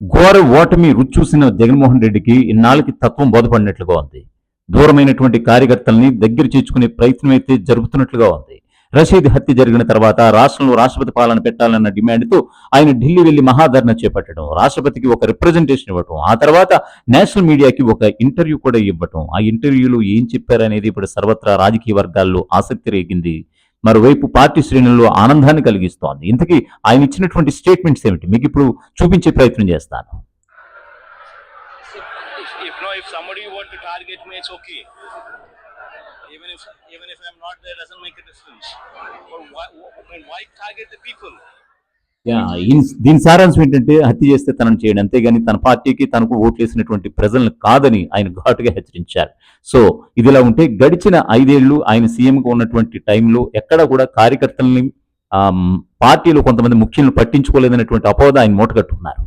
ఘోర ఓటమి రుచి చూసిన జగన్మోహన్ రెడ్డికి ఇన్నాళ్ళకి తత్వం బోధపడినట్లుగా ఉంది. దూరమైనటువంటి కార్యకర్తల్ని దగ్గర చేర్చుకునే ప్రయత్నం అయితే జరుగుతున్నట్లుగా ఉంది. రషీద్ హత్య జరిగిన తర్వాత రాష్ట్రంలో రాష్ట్రపతి పాలన పెట్టాలన్న డిమాండ్తో ఆయన ఢిల్లీ వెళ్లి మహాధర్నా చేపట్టడం, రాష్ట్రపతికి ఒక రిప్రజెంటేషన్ ఇవ్వటం, ఆ తర్వాత నేషనల్ మీడియాకి ఒక ఇంటర్వ్యూ కూడా ఇవ్వటం, ఆ ఇంటర్వ్యూలో ఏం చెప్పారనేది ఇప్పుడు సర్వత్రా రాజకీయ వర్గాల్లో ఆసక్తి రేగింది. మరోవైపు పార్టీ శ్రేణుల్లో ఆనందాన్ని కలిగిస్తోంది. ఇంతకీ ఆయన ఇచ్చినటువంటి స్టేట్మెంట్స్ ఏమిటి మీకు ఇప్పుడు చూపించే ప్రయత్నం చేస్తాను. If somebody want to target me, it's okay. Even if I'm not there, doesn't make a difference. But why target the people? దీని సారాంశం ఏంటంటే హత్య చేస్తే తనను చేయడం, అంతేగాని తన పార్టీకి తనకు ఓట్లేసినటువంటి ప్రజలను కాదని ఆయన ఘాటుగా హెచ్చరించారు. సో ఇదిలా ఉంటే గడిచిన 5 ఏళ్లు ఆయన సీఎంగా ఉన్నటువంటి టైంలో ఎక్కడ కూడా కార్యకర్తల్ని పార్టీలో కొంతమంది ముఖ్యులను పట్టించుకోలేదనేటువంటి అపోహ ఆయన మూటగట్టుకున్నారు.